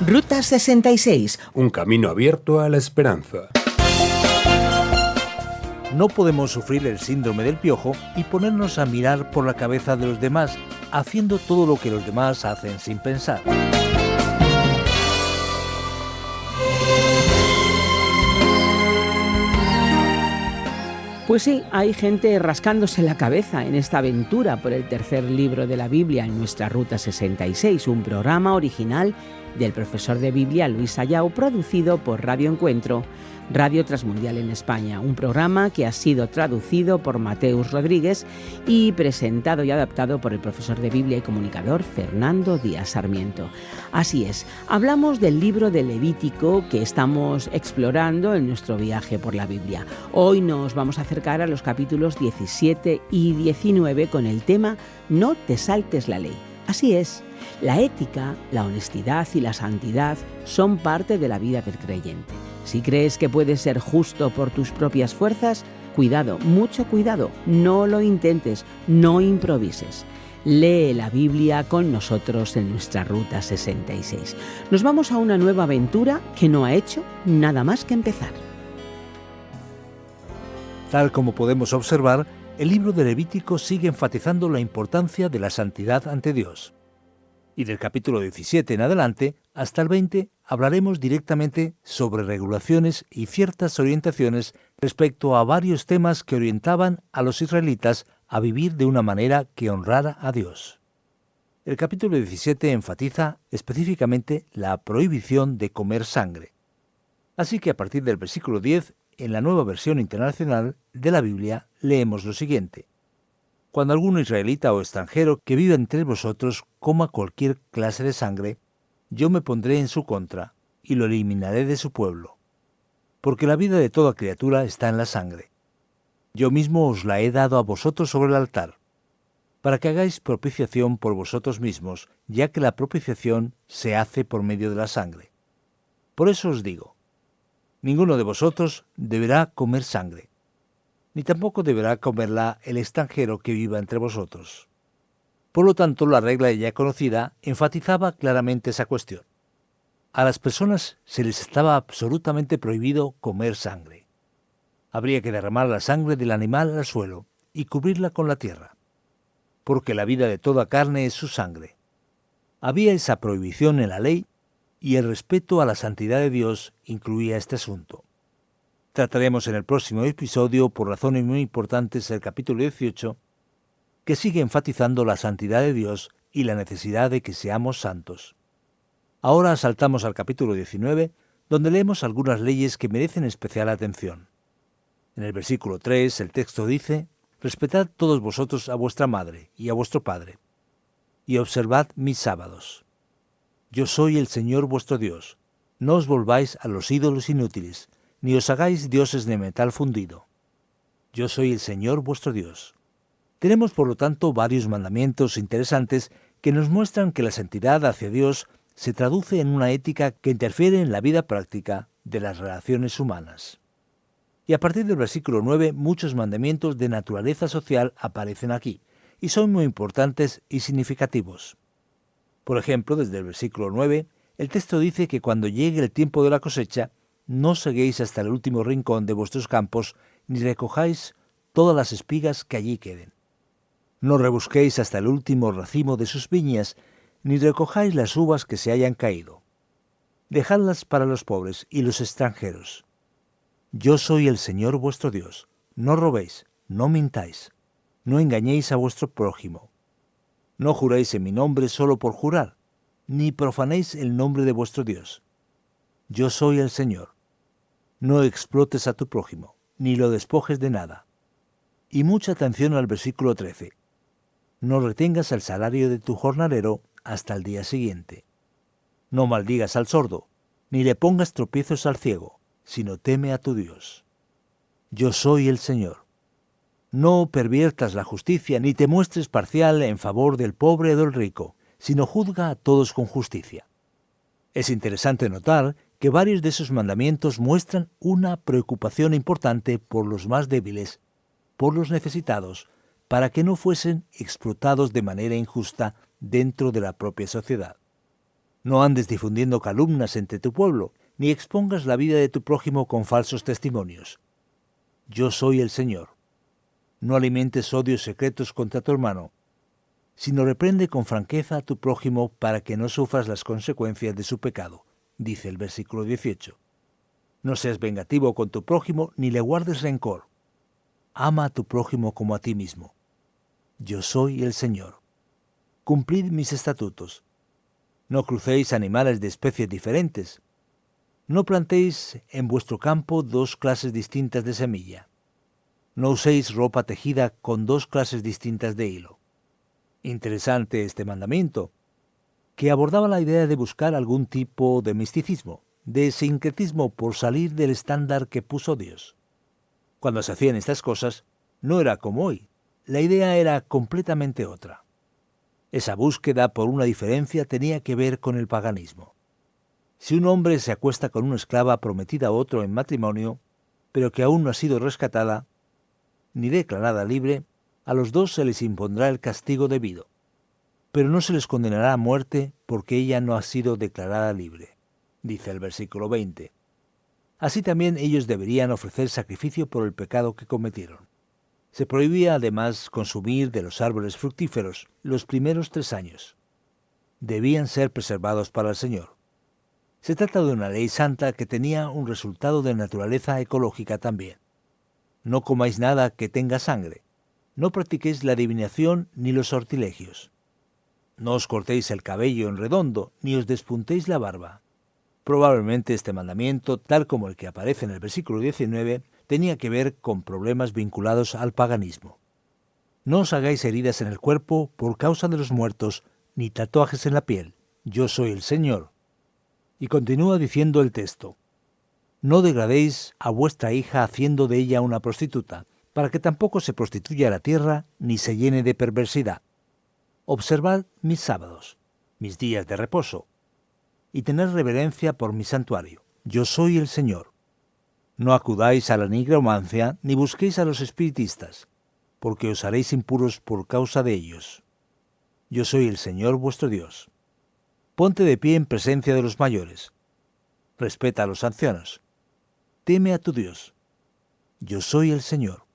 Ruta 66. Un camino abierto a la esperanza. No podemos sufrir el síndrome del piojo y ponernos a mirar por la cabeza de los demás, haciendo todo lo que los demás hacen sin pensar. Pues sí, hay gente rascándose la cabeza en esta aventura por el tercer libro de la Biblia en nuestra Ruta 66, un programa original del profesor de Biblia Luis Ayau, producido por Radio Encuentro, Radio Transmundial en España, un programa que ha sido traducido por Mateus Rodríguez y presentado y adaptado por el profesor de Biblia y comunicador Fernando Díaz Sarmiento. Así es, hablamos del libro de Levítico que estamos explorando en nuestro viaje por la Biblia. Hoy nos vamos a acercar a los capítulos 17 y 19 con el tema No te saltes la ley. Así es, la ética, la honestidad y la santidad son parte de la vida del creyente. Si crees que puedes ser justo por tus propias fuerzas, cuidado, mucho cuidado, no lo intentes, no improvises. Lee la Biblia con nosotros en nuestra Ruta 66. Nos vamos a una nueva aventura que no ha hecho nada más que empezar. Tal como podemos observar, el libro de Levítico sigue enfatizando la importancia de la santidad ante Dios. Y del capítulo 17 en adelante, hasta el 20, hablaremos directamente sobre regulaciones y ciertas orientaciones respecto a varios temas que orientaban a los israelitas a vivir de una manera que honrara a Dios. El capítulo 17 enfatiza específicamente la prohibición de comer sangre. Así que a partir del versículo 10, en la Nueva Versión Internacional de la Biblia, leemos lo siguiente. Cuando algún israelita o extranjero que viva entre vosotros coma cualquier clase de sangre, yo me pondré en su contra y lo eliminaré de su pueblo. Porque la vida de toda criatura está en la sangre. Yo mismo os la he dado a vosotros sobre el altar, para que hagáis propiciación por vosotros mismos, ya que la propiciación se hace por medio de la sangre. Por eso os digo, ninguno de vosotros deberá comer sangre, ni tampoco deberá comerla el extranjero que viva entre vosotros. Por lo tanto, la regla ya conocida enfatizaba claramente esa cuestión. A las personas se les estaba absolutamente prohibido comer sangre. Habría que derramar la sangre del animal al suelo y cubrirla con la tierra, porque la vida de toda carne es su sangre. Había esa prohibición en la ley y el respeto a la santidad de Dios incluía este asunto. Trataremos en el próximo episodio, por razones muy importantes, el capítulo 18, que sigue enfatizando la santidad de Dios y la necesidad de que seamos santos. Ahora saltamos al capítulo 19, donde leemos algunas leyes que merecen especial atención. En el versículo 3, el texto dice, «Respetad todos vosotros a vuestra madre y a vuestro padre, y observad mis sábados. Yo soy el Señor vuestro Dios. No os volváis a los ídolos inútiles, ni os hagáis dioses de metal fundido. Yo soy el Señor vuestro Dios». Tenemos, por lo tanto, varios mandamientos interesantes que nos muestran que la santidad hacia Dios se traduce en una ética que interfiere en la vida práctica de las relaciones humanas. Y a partir del versículo 9, muchos mandamientos de naturaleza social aparecen aquí, y son muy importantes y significativos. Por ejemplo, desde el versículo 9, el texto dice que cuando llegue el tiempo de la cosecha, no seguéis hasta el último rincón de vuestros campos, ni recojáis todas las espigas que allí queden. No rebusquéis hasta el último racimo de sus viñas, ni recojáis las uvas que se hayan caído. Dejadlas para los pobres y los extranjeros. Yo soy el Señor vuestro Dios. No robéis, no mintáis, no engañéis a vuestro prójimo. No juréis en mi nombre solo por jurar, ni profanéis el nombre de vuestro Dios. Yo soy el Señor. No explotes a tu prójimo, ni lo despojes de nada. Y mucha atención al versículo 13. No retengas el salario de tu jornalero hasta el día siguiente. No maldigas al sordo, ni le pongas tropiezos al ciego, sino teme a tu Dios. Yo soy el Señor. No perviertas la justicia, ni te muestres parcial en favor del pobre o del rico, sino juzga a todos con justicia. Es interesante notar que varios de esos mandamientos muestran una preocupación importante por los más débiles, por los necesitados, para que no fuesen explotados de manera injusta dentro de la propia sociedad. No andes difundiendo calumnias entre tu pueblo, ni expongas la vida de tu prójimo con falsos testimonios. Yo soy el Señor. No alimentes odios secretos contra tu hermano, sino reprende con franqueza a tu prójimo para que no sufras las consecuencias de su pecado, dice el versículo 18. No seas vengativo con tu prójimo ni le guardes rencor. Ama a tu prójimo como a ti mismo. Yo soy el Señor. Cumplid mis estatutos. No crucéis animales de especies diferentes. No plantéis en vuestro campo 2 clases distintas de semilla. No uséis ropa tejida con 2 clases distintas de hilo. Interesante este mandamiento, que abordaba la idea de buscar algún tipo de misticismo, de sincretismo por salir del estándar que puso Dios. Cuando se hacían estas cosas, no era como hoy. La idea era completamente otra. Esa búsqueda por una diferencia tenía que ver con el paganismo. Si un hombre se acuesta con una esclava prometida a otro en matrimonio, pero que aún no ha sido rescatada, ni declarada libre, a los 2 se les impondrá el castigo debido, pero no se les condenará a muerte porque ella no ha sido declarada libre, dice el versículo 20. Así también ellos deberían ofrecer sacrificio por el pecado que cometieron. Se prohibía además consumir de los árboles fructíferos los primeros 3 años. Debían ser preservados para el Señor. Se trata de una ley santa que tenía un resultado de naturaleza ecológica también. No comáis nada que tenga sangre. No practiquéis la adivinación ni los sortilegios. No os cortéis el cabello en redondo, ni os despuntéis la barba. Probablemente este mandamiento, tal como el que aparece en el versículo 19, tenía que ver con problemas vinculados al paganismo. No os hagáis heridas en el cuerpo por causa de los muertos, ni tatuajes en la piel. Yo soy el Señor. Y continúa diciendo el texto: no degradéis a vuestra hija haciendo de ella una prostituta, para que tampoco se prostituya la tierra ni se llene de perversidad. Observad mis sábados, mis días de reposo, y tened reverencia por mi santuario. Yo soy el Señor. No acudáis a la nigromancia ni busquéis a los espiritistas, porque os haréis impuros por causa de ellos. Yo soy el Señor vuestro Dios. Ponte de pie en presencia de los mayores. Respeta a los ancianos. Teme a tu Dios. Yo soy el Señor.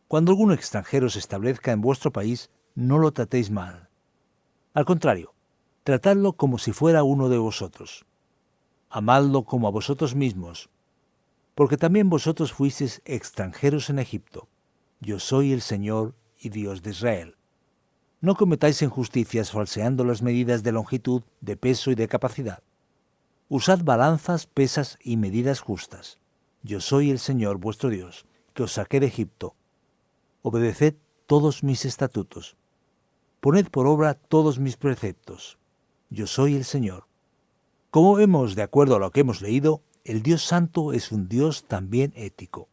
Cuando algún extranjero se establezca en vuestro país, no lo tratéis mal. Al contrario, tratadlo como si fuera uno de vosotros. Amadlo como a vosotros mismos, porque también vosotros fuisteis extranjeros en Egipto. Yo soy el Señor y Dios de Israel. No cometáis injusticias falseando las medidas de longitud, de peso y de capacidad. Usad balanzas, pesas y medidas justas. Yo soy el Señor vuestro Dios, que os saqué de Egipto. Obedeced todos mis estatutos. Poned por obra todos mis preceptos. Yo soy el Señor. Como vemos de acuerdo a lo que hemos leído, el Dios Santo es un Dios también ético.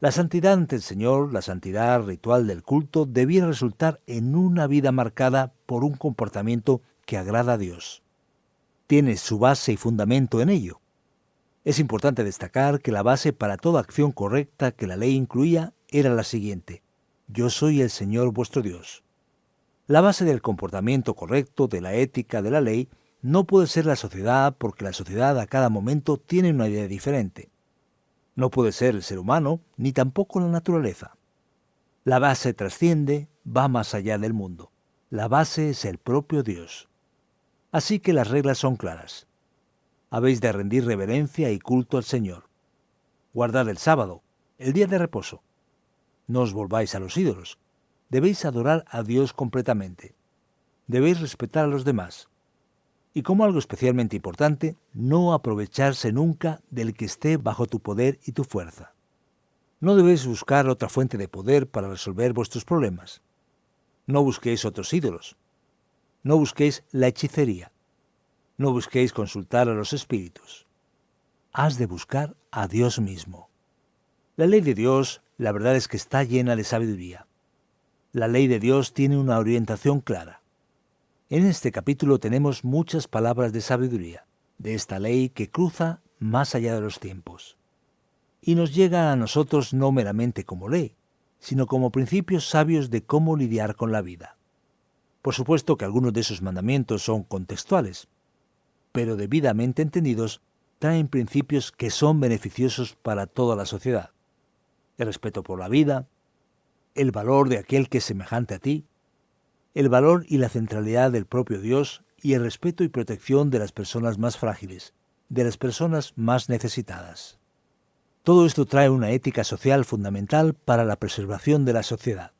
La santidad ante el Señor, la santidad ritual del culto, debía resultar en una vida marcada por un comportamiento que agrada a Dios. Tiene su base y fundamento en ello. Es importante destacar que la base para toda acción correcta que la ley incluía era la siguiente: yo soy el Señor vuestro Dios. La base del comportamiento correcto, de la ética, de la ley, no puede ser la sociedad, porque la sociedad a cada momento tiene una idea diferente. No puede ser el ser humano, ni tampoco la naturaleza. La base trasciende, va más allá del mundo. La base es el propio Dios. Así que las reglas son claras. Habéis de rendir reverencia y culto al Señor. Guardad el sábado, el día de reposo. No os volváis a los ídolos. Debéis adorar a Dios completamente. Debéis respetar a los demás. Y como algo especialmente importante, no aprovecharse nunca del que esté bajo tu poder y tu fuerza. No debéis buscar otra fuente de poder para resolver vuestros problemas. No busquéis otros ídolos. No busquéis la hechicería. No busquéis consultar a los espíritus. Has de buscar a Dios mismo. La ley de Dios, la verdad es que está llena de sabiduría. La ley de Dios tiene una orientación clara. En este capítulo tenemos muchas palabras de sabiduría, de esta ley que cruza más allá de los tiempos. Y nos llega a nosotros no meramente como ley, sino como principios sabios de cómo lidiar con la vida. Por supuesto que algunos de esos mandamientos son contextuales. pero debidamente entendidos, traen principios que son beneficiosos para toda la sociedad. El respeto por la vida, el valor de aquel que es semejante a ti, el valor y la centralidad del propio Dios y el respeto y protección de las personas más frágiles, de las personas más necesitadas. Todo esto trae una ética social fundamental para la preservación de la sociedad.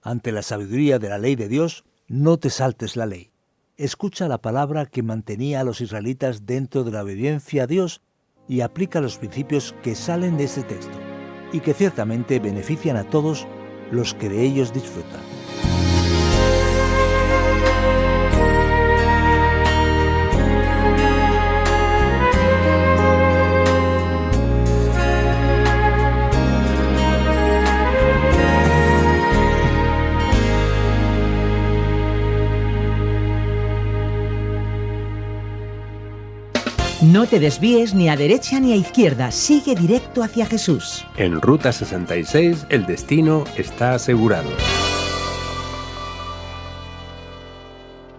Ante la sabiduría de la ley de Dios, no te saltes la ley. Escucha la palabra que mantenía a los israelitas dentro de la obediencia a Dios y aplica los principios que salen de este texto y que ciertamente benefician a todos los que de ellos disfrutan. No te desvíes ni a derecha ni a izquierda, sigue directo hacia Jesús. En Ruta 66 el destino está asegurado.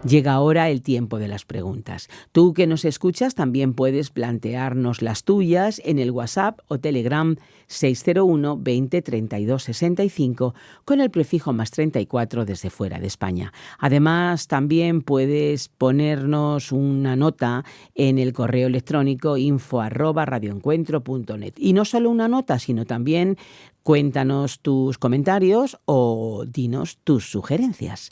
Llega ahora el tiempo de las preguntas. Tú que nos escuchas también puedes plantearnos las tuyas en el WhatsApp o Telegram 601 20 32 65 con el prefijo +34 desde fuera de España. Además, también puedes ponernos una nota en el correo electrónico info@radioencuentro.net. Y no solo una nota, sino también cuéntanos tus comentarios o dinos tus sugerencias.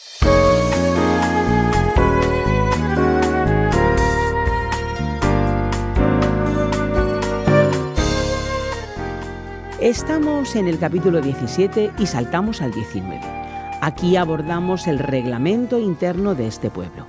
Estamos en el capítulo 17 y saltamos al 19. Aquí abordamos el reglamento interno de este pueblo.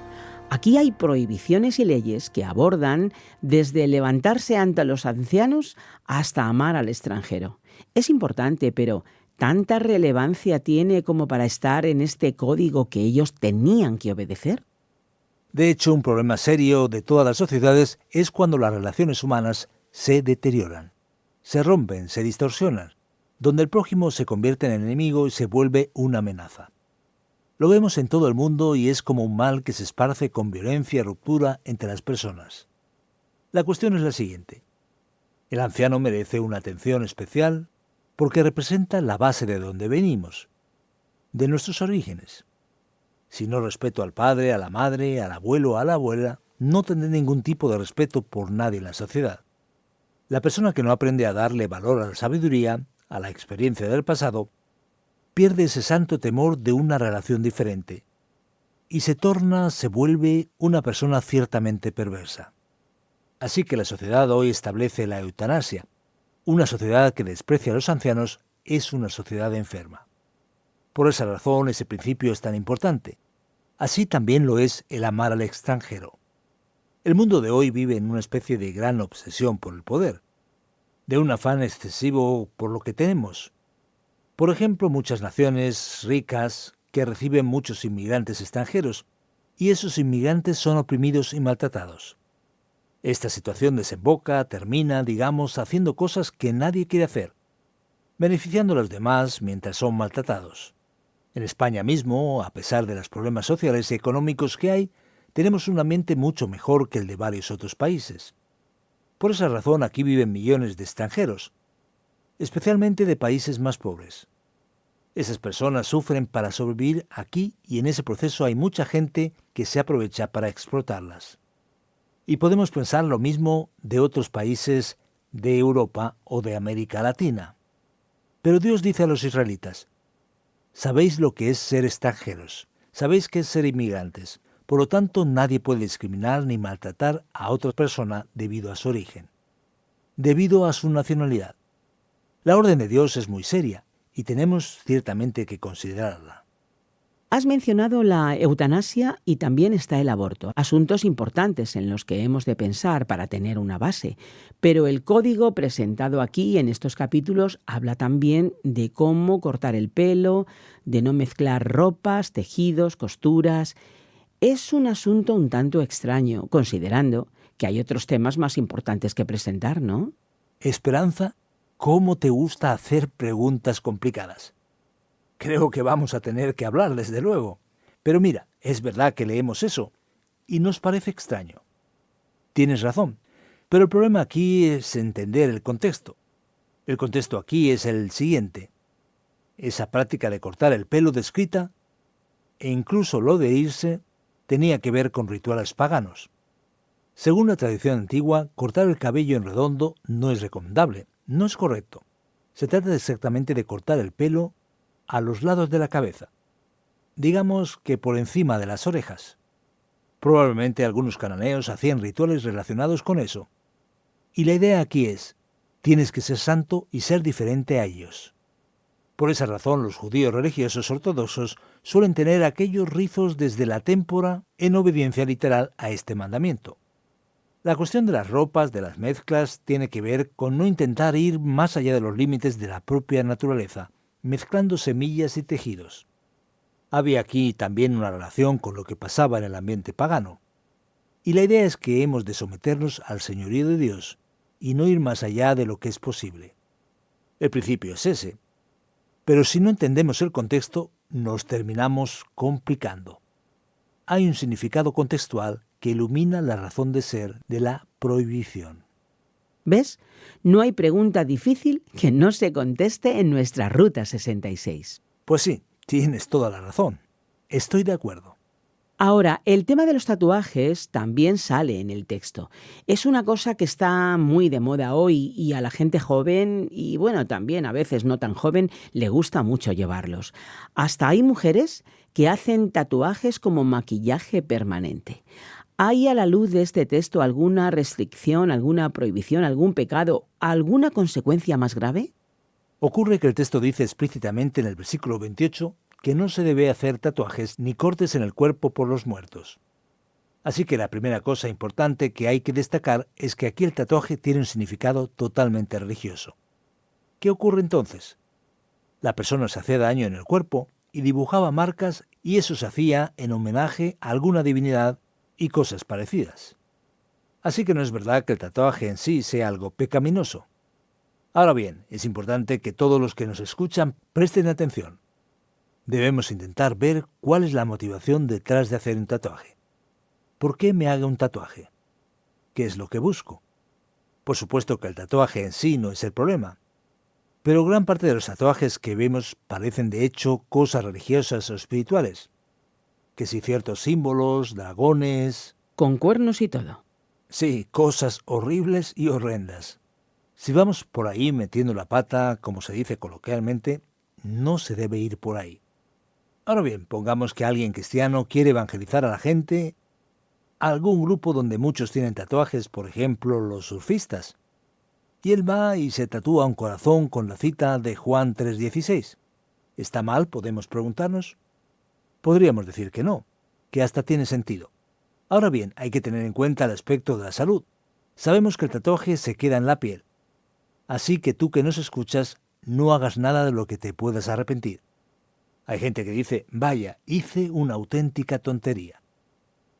Aquí hay prohibiciones y leyes que abordan desde levantarse ante los ancianos hasta amar al extranjero. Es importante, pero ¿tanta relevancia tiene como para estar en este código que ellos tenían que obedecer? De hecho, un problema serio de todas las sociedades es cuando las relaciones humanas se deterioran. Se rompen, se distorsionan, donde el prójimo se convierte en enemigo y se vuelve una amenaza. Lo vemos en todo el mundo y es como un mal que se esparce con violencia y ruptura entre las personas. La cuestión es la siguiente. El anciano merece una atención especial porque representa la base de donde venimos, de nuestros orígenes. Si no respeto al padre, a la madre, al abuelo, a la abuela, no tendré ningún tipo de respeto por nadie en la sociedad. La persona que no aprende a darle valor a la sabiduría, a la experiencia del pasado, pierde ese santo temor de una relación diferente y se vuelve una persona ciertamente perversa. Así que la sociedad hoy establece la eutanasia. Una sociedad que desprecia a los ancianos es una sociedad enferma. Por esa razón ese principio es tan importante. Así también lo es el amar al extranjero. El mundo de hoy vive en una especie de gran obsesión por el poder, de un afán excesivo por lo que tenemos. Por ejemplo, muchas naciones ricas que reciben muchos inmigrantes extranjeros, y esos inmigrantes son oprimidos y maltratados. Esta situación termina, haciendo cosas que nadie quiere hacer, beneficiando a los demás mientras son maltratados. En España mismo, a pesar de los problemas sociales y económicos que hay, tenemos un ambiente mucho mejor que el de varios otros países. Por esa razón aquí viven millones de extranjeros, especialmente de países más pobres. Esas personas sufren para sobrevivir aquí y en ese proceso hay mucha gente que se aprovecha para explotarlas. Y podemos pensar lo mismo de otros países de Europa o de América Latina. Pero Dios dice a los israelitas: sabéis lo que es ser extranjeros, sabéis qué es ser inmigrantes. Por lo tanto, nadie puede discriminar ni maltratar a otra persona debido a su origen, debido a su nacionalidad. La orden de Dios es muy seria y tenemos ciertamente que considerarla. Has mencionado la eutanasia y también está el aborto, asuntos importantes en los que hemos de pensar para tener una base. Pero el código presentado aquí en estos capítulos habla también de cómo cortar el pelo, de no mezclar ropas, tejidos, costuras. Es un asunto un tanto extraño, considerando que hay otros temas más importantes que presentar, ¿no? Esperanza, ¿cómo te gusta hacer preguntas complicadas? Creo que vamos a tener que hablar, desde luego. Pero mira, es verdad que leemos eso, y nos parece extraño. Tienes razón, pero el problema aquí es entender el contexto. El contexto aquí es el siguiente. Esa práctica de cortar el pelo descrita, e incluso lo de irse, tenía que ver con rituales paganos. Según la tradición antigua, cortar el cabello en redondo no es recomendable, no es correcto. Se trata exactamente de cortar el pelo a los lados de la cabeza, digamos que por encima de las orejas. Probablemente algunos cananeos hacían rituales relacionados con eso. Y la idea aquí es, tienes que ser santo y ser diferente a ellos. Por esa razón, los judíos religiosos ortodoxos suelen tener aquellos rizos desde la témpora en obediencia literal a este mandamiento. La cuestión de las ropas, de las mezclas, tiene que ver con no intentar ir más allá de los límites de la propia naturaleza, mezclando semillas y tejidos. Había aquí también una relación con lo que pasaba en el ambiente pagano. Y la idea es que hemos de someternos al señorío de Dios y no ir más allá de lo que es posible. El principio es ese. Pero si no entendemos el contexto, nos terminamos complicando. Hay un significado contextual que ilumina la razón de ser de la prohibición. ¿Ves? No hay pregunta difícil que no se conteste en nuestra Ruta 66. Pues sí, tienes toda la razón. Estoy de acuerdo. Ahora, el tema de los tatuajes también sale en el texto. Es una cosa que está muy de moda hoy y a la gente joven, y bueno, también a veces no tan joven, le gusta mucho llevarlos. Hasta hay mujeres que hacen tatuajes como maquillaje permanente. ¿Hay a la luz de este texto alguna restricción, alguna prohibición, algún pecado, alguna consecuencia más grave? Ocurre que el texto dice explícitamente en el versículo 28 que no se debe hacer tatuajes ni cortes en el cuerpo por los muertos. Así que la primera cosa importante que hay que destacar es que aquí el tatuaje tiene un significado totalmente religioso. ¿Qué ocurre entonces? La persona se hacía daño en el cuerpo y dibujaba marcas, y eso se hacía en homenaje a alguna divinidad y cosas parecidas. Así que no es verdad que el tatuaje en sí sea algo pecaminoso. Ahora bien, es importante que todos los que nos escuchan presten atención. Debemos intentar ver cuál es la motivación detrás de hacer un tatuaje. ¿Por qué me hago un tatuaje? ¿Qué es lo que busco? Por supuesto que el tatuaje en sí no es el problema, pero gran parte de los tatuajes que vemos parecen de hecho cosas religiosas o espirituales. Que si ciertos símbolos, dragones... Con cuernos y todo. Sí, cosas horribles y horrendas. Si vamos por ahí metiendo la pata, como se dice coloquialmente, no se debe ir por ahí. Ahora bien, pongamos que alguien cristiano quiere evangelizar a la gente, a algún grupo donde muchos tienen tatuajes, por ejemplo, los surfistas, y él va y se tatúa un corazón con la cita de Juan 3:16. ¿Está mal? Podemos preguntarnos. Podríamos decir que no, que hasta tiene sentido. Ahora bien, hay que tener en cuenta el aspecto de la salud. Sabemos que el tatuaje se queda en la piel. Así que tú que nos escuchas, no hagas nada de lo que te puedas arrepentir. Hay gente que dice, vaya, hice una auténtica tontería.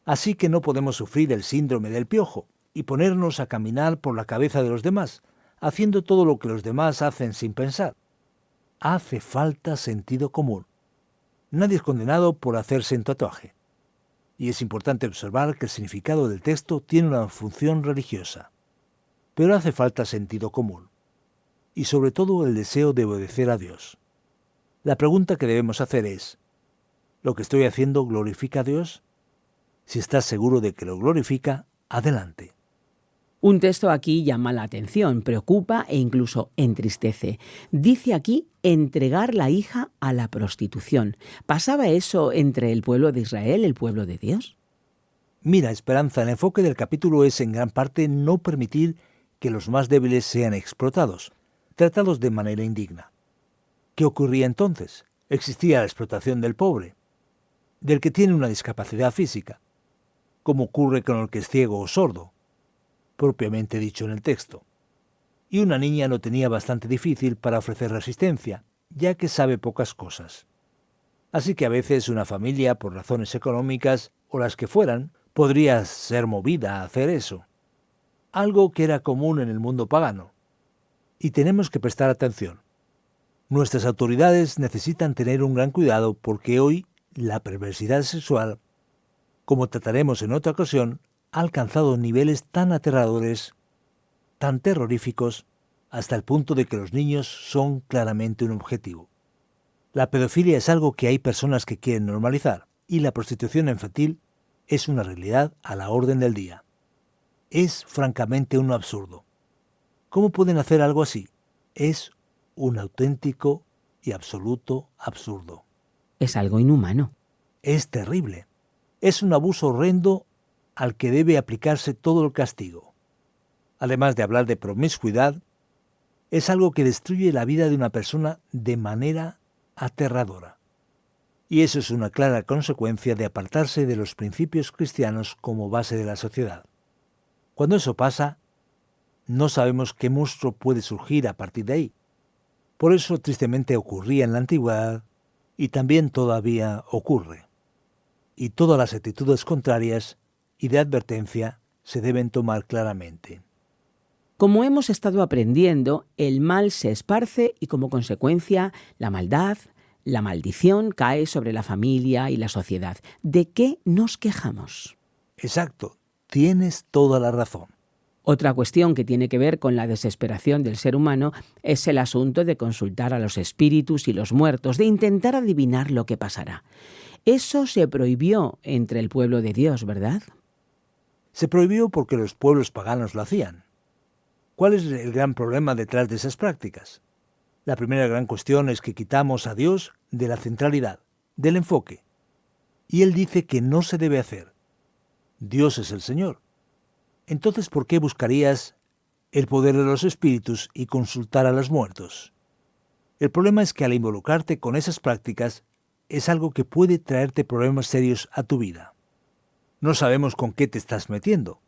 Así que no podemos sufrir el síndrome del piojo y ponernos a caminar por la cabeza de los demás, haciendo todo lo que los demás hacen sin pensar. Hace falta sentido común. Nadie es condenado por hacerse un tatuaje. Y es importante observar que el significado del texto tiene una función religiosa. Pero hace falta sentido común. Y sobre todo el deseo de obedecer a Dios. La pregunta que debemos hacer es, ¿lo que estoy haciendo glorifica a Dios? Si estás seguro de que lo glorifica, adelante. Un texto aquí llama la atención, preocupa e incluso entristece. Dice aquí entregar la hija a la prostitución. ¿Pasaba eso entre el pueblo de Israel, el pueblo de Dios? Mira, Esperanza, el enfoque del capítulo es en gran parte no permitir que los más débiles sean explotados, tratados de manera indigna. ¿Qué ocurría entonces? Existía la explotación del pobre, del que tiene una discapacidad física, como ocurre con el que es ciego o sordo, propiamente dicho en el texto. Y una niña lo tenía bastante difícil para ofrecer resistencia, ya que sabe pocas cosas. Así que a veces una familia, por razones económicas o las que fueran, podría ser movida a hacer eso. Algo que era común en el mundo pagano. Y tenemos que prestar atención. Nuestras autoridades necesitan tener un gran cuidado porque hoy la perversidad sexual, como trataremos en otra ocasión, ha alcanzado niveles tan aterradores, tan terroríficos, hasta el punto de que los niños son claramente un objetivo. La pedofilia es algo que hay personas que quieren normalizar, y la prostitución infantil es una realidad a la orden del día. Es francamente un absurdo. ¿Cómo pueden hacer algo así? Es un auténtico y absoluto absurdo. Es algo inhumano. Es terrible. Es un abuso horrendo al que debe aplicarse todo el castigo. Además de hablar de promiscuidad, es algo que destruye la vida de una persona de manera aterradora. Y eso es una clara consecuencia de apartarse de los principios cristianos como base de la sociedad. Cuando eso pasa, no sabemos qué monstruo puede surgir a partir de ahí. Por eso tristemente ocurría en la antigüedad y también todavía ocurre. Y todas las actitudes contrarias y de advertencia se deben tomar claramente. Como hemos estado aprendiendo, el mal se esparce y como consecuencia la maldad, la maldición cae sobre la familia y la sociedad. ¿De qué nos quejamos? Exacto, tienes toda la razón. Otra cuestión que tiene que ver con la desesperación del ser humano es el asunto de consultar a los espíritus y los muertos, de intentar adivinar lo que pasará. Eso se prohibió entre el pueblo de Dios, ¿verdad? Se prohibió porque los pueblos paganos lo hacían. ¿Cuál es el gran problema detrás de esas prácticas? La primera gran cuestión es que quitamos a Dios de la centralidad, del enfoque. Y Él dice que no se debe hacer. Dios es el Señor. Entonces, ¿por qué buscarías el poder de los espíritus y consultar a los muertos? El problema es que al involucrarte con esas prácticas es algo que puede traerte problemas serios a tu vida. No sabemos con qué te estás metiendo.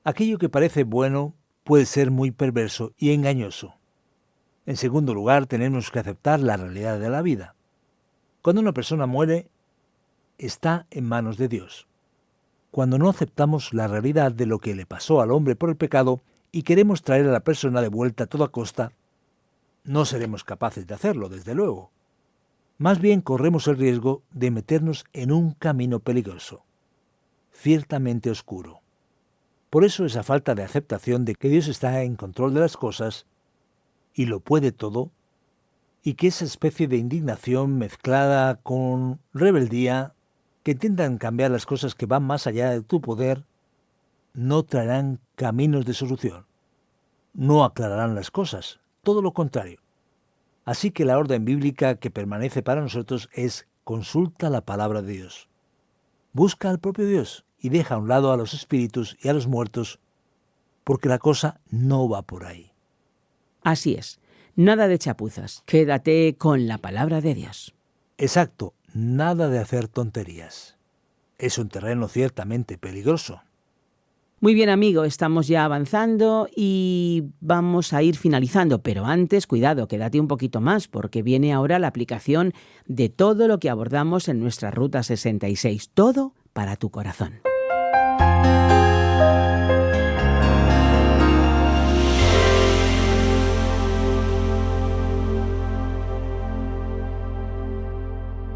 Aquello que parece bueno puede ser muy perverso y engañoso. En segundo lugar, tenemos que aceptar la realidad de la vida. Cuando una persona muere, está en manos de Dios. Cuando no aceptamos la realidad de lo que le pasó al hombre por el pecado y queremos traer a la persona de vuelta a toda costa, no seremos capaces de hacerlo, desde luego. Más bien corremos el riesgo de meternos en un camino peligroso, ciertamente oscuro. Por eso esa falta de aceptación de que Dios está en control de las cosas y lo puede todo, y que esa especie de indignación mezclada con rebeldía que intentan cambiar las cosas que van más allá de tu poder, no traerán caminos de solución. No aclararán las cosas, todo lo contrario. Así que la orden bíblica que permanece para nosotros es: consulta la palabra de Dios. Busca al propio Dios y deja a un lado a los espíritus y a los muertos, porque la cosa no va por ahí. Así es, nada de chapuzas, quédate con la palabra de Dios. Exacto, nada de hacer tonterías. Es un terreno ciertamente peligroso. Muy bien, amigo, estamos ya avanzando y vamos a ir finalizando, pero antes, cuidado, quédate un poquito más, porque viene ahora la aplicación de todo lo que abordamos en nuestra Ruta 66, todo para tu corazón.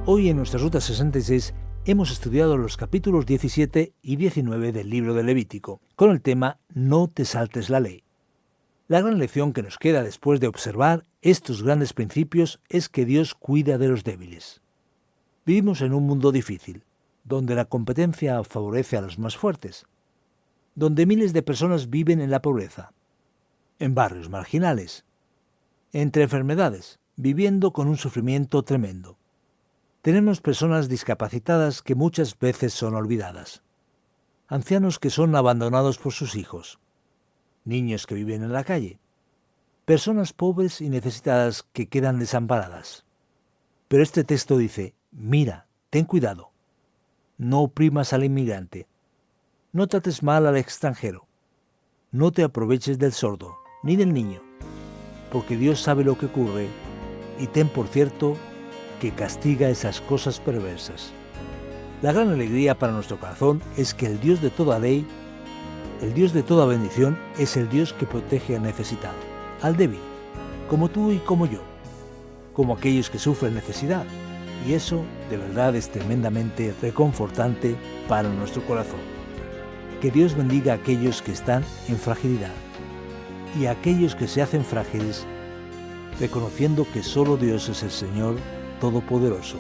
Hoy en nuestra Ruta 66 hemos estudiado los capítulos 17 y 19 del libro de Levítico, con el tema No te saltes la ley. La gran lección que nos queda después de observar estos grandes principios es que Dios cuida de los débiles. Vivimos en un mundo difícil, donde la competencia favorece a los más fuertes, donde miles de personas viven en la pobreza, en barrios marginales, entre enfermedades, viviendo con un sufrimiento tremendo. Tenemos personas discapacitadas que muchas veces son olvidadas, ancianos que son abandonados por sus hijos, niños que viven en la calle, personas pobres y necesitadas que quedan desamparadas. Pero este texto dice: mira, ten cuidado, no oprimas al inmigrante, no trates mal al extranjero, no te aproveches del sordo ni del niño, porque Dios sabe lo que ocurre y ten por cierto que castiga esas cosas perversas. La gran alegría para nuestro corazón es que el Dios de toda ley, el Dios de toda bendición, es el Dios que protege al necesitado, al débil, como tú y como yo, como aquellos que sufren necesidad. Y eso, de verdad, es tremendamente reconfortante para nuestro corazón. Que Dios bendiga a aquellos que están en fragilidad y a aquellos que se hacen frágiles, reconociendo que solo Dios es el Señor Todopoderoso.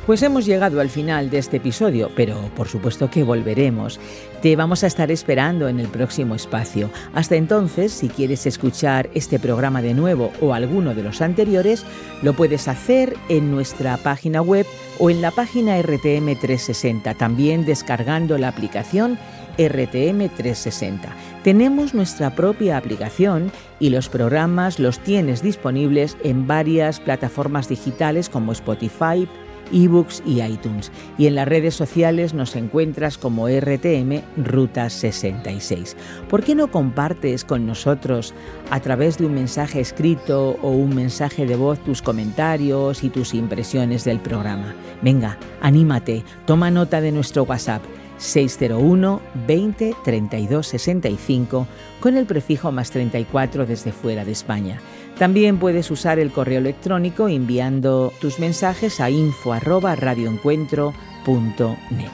Pues hemos llegado al final de este episodio, pero por supuesto que volveremos. Te vamos a estar esperando en el próximo espacio. Hasta entonces, si quieres escuchar este programa de nuevo o alguno de los anteriores, lo puedes hacer en nuestra página web o en la página RTM 360, también descargando la aplicación RTM 360. Tenemos nuestra propia aplicación y los programas los tienes disponibles en varias plataformas digitales como Spotify, eBooks y iTunes, y en las redes sociales nos encuentras como RTM Ruta 66. ¿Por qué no compartes con nosotros a través de un mensaje escrito o un mensaje de voz tus comentarios y tus impresiones del programa? Venga, anímate, toma nota de nuestro WhatsApp 601 20 32 65 con el prefijo +34 desde fuera de España. También puedes usar el correo electrónico enviando tus mensajes a info@radioencuentro.net.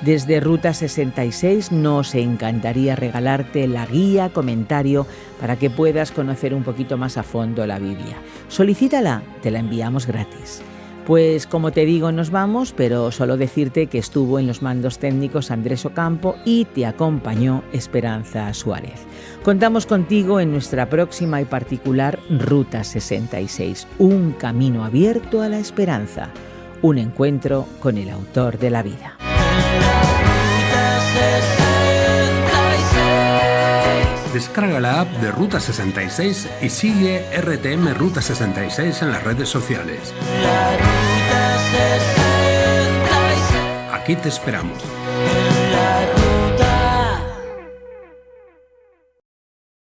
Desde Ruta 66 nos encantaría regalarte la guía comentario para que puedas conocer un poquito más a fondo la Biblia. Solicítala, te la enviamos gratis. Pues como te digo, nos vamos, pero solo decirte que estuvo en los mandos técnicos Andrés Ocampo y te acompañó Esperanza Suárez. Contamos contigo en nuestra próxima y particular Ruta 66, un camino abierto a la esperanza, un encuentro con el autor de la vida. Descarga la app de Ruta 66 y sigue RTM Ruta 66 en las redes sociales. Aquí te esperamos.